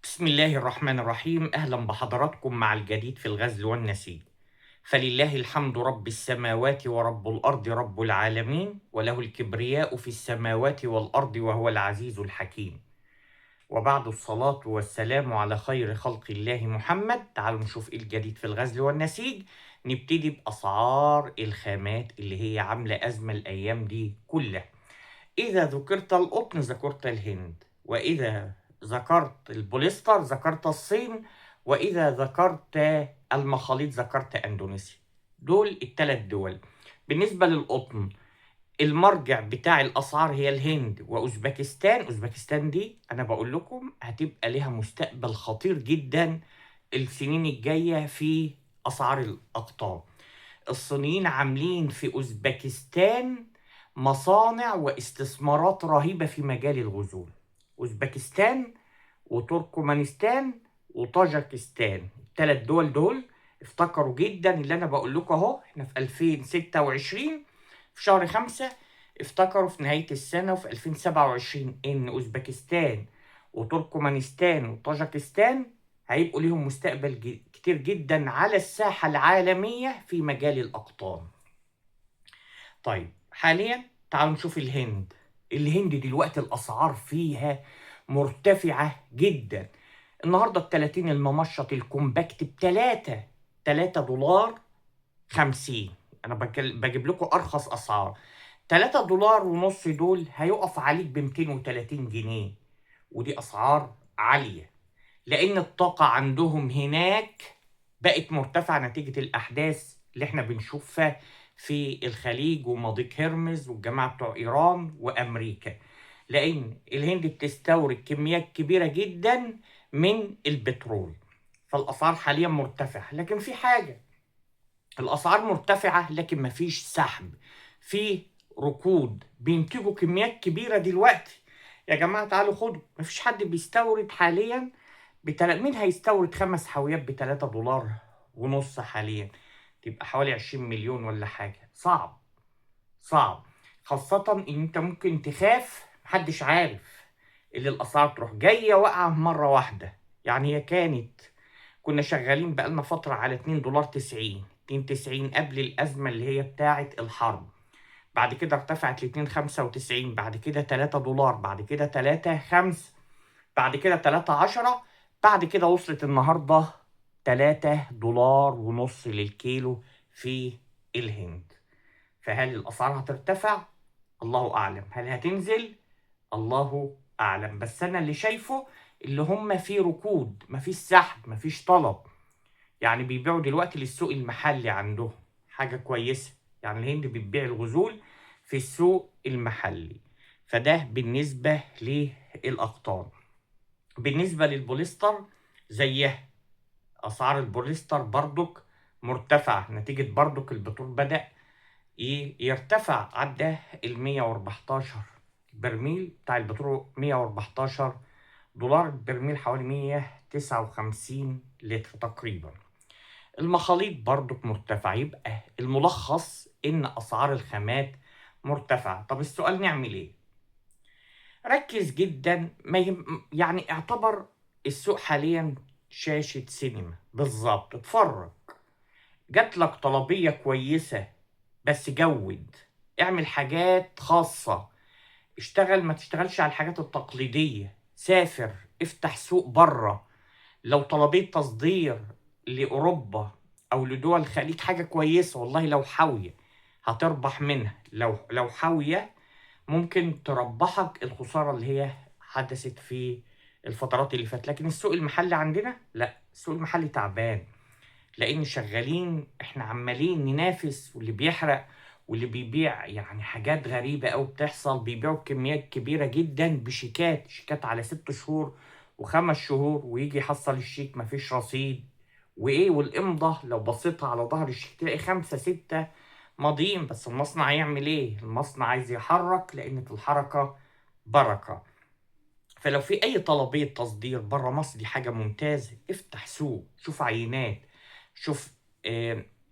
بسم الله الرحمن الرحيم. أهلا بحضراتكم مع الجديد في الغزل والنسيج. فلله الحمد رب السماوات ورب الأرض رب العالمين، وله الكبرياء في السماوات والأرض وهو العزيز الحكيم. وبعد الصلاة والسلام على خير خلق الله محمد، تعالوا نشوف إيه الجديد في الغزل والنسيج. نبتدي بأسعار الخامات اللي هي عاملة أزمة الأيام دي كلها. إذا ذكرت القطن ذكرت الهند، وإذا ذكرت البوليستر ذكرت الصين، وإذا ذكرت المخاليط ذكرت أندونيسيا. دول الثلاث دول. بالنسبة للقطن، المرجع بتاع الأسعار هي الهند وأوزبكستان. أوزبكستان دي أنا بقول لكم هتبقى لها مستقبل خطير جدا السنين الجاية في أسعار الأقطاب. الصينيين عاملين في أوزبكستان مصانع واستثمارات رهيبة في مجال الغزول. أوزبكستان وتركمانستان وطاجكستان، الثلاث دول دول افتكروا جدا اللي أنا بقول لكم أهو. إحنا في 2026 في شهر 5، افتكروا في نهاية السنة وفي 2027 إن أوزبكستان وتركمانستان وطاجكستان هيبقوا ليهم مستقبل كتير جدا على الساحة العالمية في مجال الأقطان. طيب حاليا تعالوا نشوف الهند. الهند دلوقتي الأسعار فيها مرتفعة جدا. النهاردة ال30 الممشط الكومباكت ب3 دولار 50. أنا بجيب لكم أرخص أسعار. 3 دولار ونص دول هيقف عليك ب 230 جنيه، ودي أسعار عالية لأن الطاقة عندهم هناك بقت مرتفعة نتيجة الأحداث اللي احنا بنشوفها في الخليج ومضيق هرمز والجماعة بتوع إيران وأمريكا، لأن الهند بتستورد كميات كبيرة جدا من البترول، فالأسعار حاليا مرتفعة. لكن في حاجة، الأسعار مرتفعة لكن مفيش سحب، في ركود، بينتجوا كميات كبيرة دلوقتي. يا جماعة تعالوا خدوا، مفيش حد بيستورد حاليا مين هيستورد 5 حاويات ب3 دولار ونص حاليا؟ تبقى حوالي 20 مليون ولا حاجة. صعب صعب، خاصة ان انت ممكن تخاف، محدش عارف اللي الاسعار تروح جاية واقعة مرة واحدة. يعني هي كنا شغالين بقالنا فترة على 2 دولار 90 2.90 قبل الأزمة اللي هي بتاعة الحرب. بعد كده ارتفعت ل 2.95، بعد كده 3 دولار، بعد كده 3.5، بعد كده 3.10، بعد كده وصلت النهاردة 3 دولار ونص للكيلو في الهند. فهل الأسعار هترتفع؟ الله أعلم. هل هتنزل؟ الله أعلم. بس أنا اللي شايفه اللي هم في ركود، مفيش سحب، مفيش طلب. يعني بيبيعوا دلوقتي للسوق المحلي عندهم، حاجة كويسة. يعني الهند بتبيع الغزول في السوق المحلي. فده بالنسبة للأقطان. بالنسبة للبوليستر زيها، أسعار البوليستر بردك مرتفعة نتيجة بردك البترول بدأ يرتفع، عدى 114 برميل بتاع البترول، 114 دولار برميل، حوالي 159 لتر تقريبا. المخاليط برضك مرتفع. يبقى الملخص إن أسعار الخامات مرتفعة. طب السؤال نعمل إيه؟ ركز جدا. ما يعني اعتبر السوق حاليا شاشة سينما بالظبط. اتفرج، جات لك طلبية كويسة بس جود، اعمل حاجات خاصة، اشتغل، ما تشتغلش على الحاجات التقليدية. سافر، افتح سوق بره. لو طلبية تصدير لأوروبا أو لدول الخليج حاجة كويسة، والله لو حاوية هتربح منها. لو حاوية ممكن تربحك الخسارة اللي هي حدثت في الفترات اللي فاتت. لكن السوق المحلي عندنا لا، السوق المحلي تعبان، لأن شغالين احنا عمالين ننافس، واللي بيحرق واللي بيبيع يعني حاجات غريبة أوي بتحصل. بيبيعوا كميات كبيرة جدا شيكات على 6 شهور و5 شهور، ويجي يحصل الشيك مفيش رصيد وإيه، والإمضة لو بصيتها على ظهر الشيك تلاقي 5 6 ماضيين. بس المصنع يعمل إيه؟ المصنع عايز يحرك، لأن في الحركة بركة. فلو في أي طلبية تصدير بره مصر دي حاجة ممتازة. افتح سوق، شوف عينات، شوف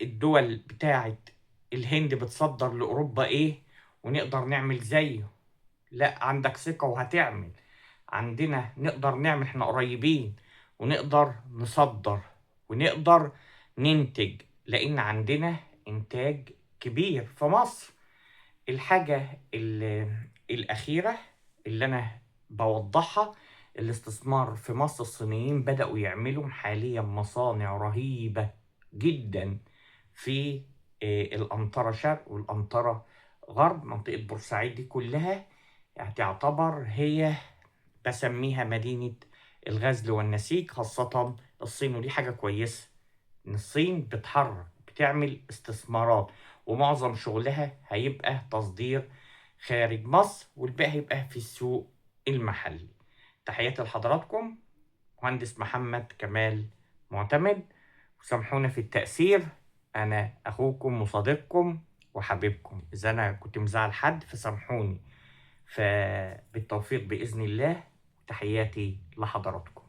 الدول بتاعت الهند بتصدر لأوروبا إيه ونقدر نعمل زيه. لا، عندك ثقة وهتعمل. عندنا نقدر نعمل، احنا قريبين. ونقدر نصدر ونقدر ننتج، لأن عندنا إنتاج كبير في مصر. الحاجة الأخيرة اللي أنا بوضحها، الاستثمار في مصر. الصينيين بدأوا يعملوا حاليا مصانع رهيبة جدا في الأنطرة شرق والأنطرة غرب. منطقة بورسعيد دي كلها يعني تعتبر هي، بسميها مدينة الغزل والنسيج، خاصة الصين. ودي حاجة كويسة إن الصين بتحرك، بتعمل استثمارات، ومعظم شغلها هيبقى تصدير خارج مصر، والباقي هيبقى في السوق المحلي. تحياتي لحضراتكم، مهندس محمد كمال معتمد. وسامحونا في التأثير، أنا أخوكم وصديقكم وحبيبكم. إذا أنا كنت مزعل حد فسامحوني. فبالتوفيق بإذن الله. تحياتي لحضراتكم.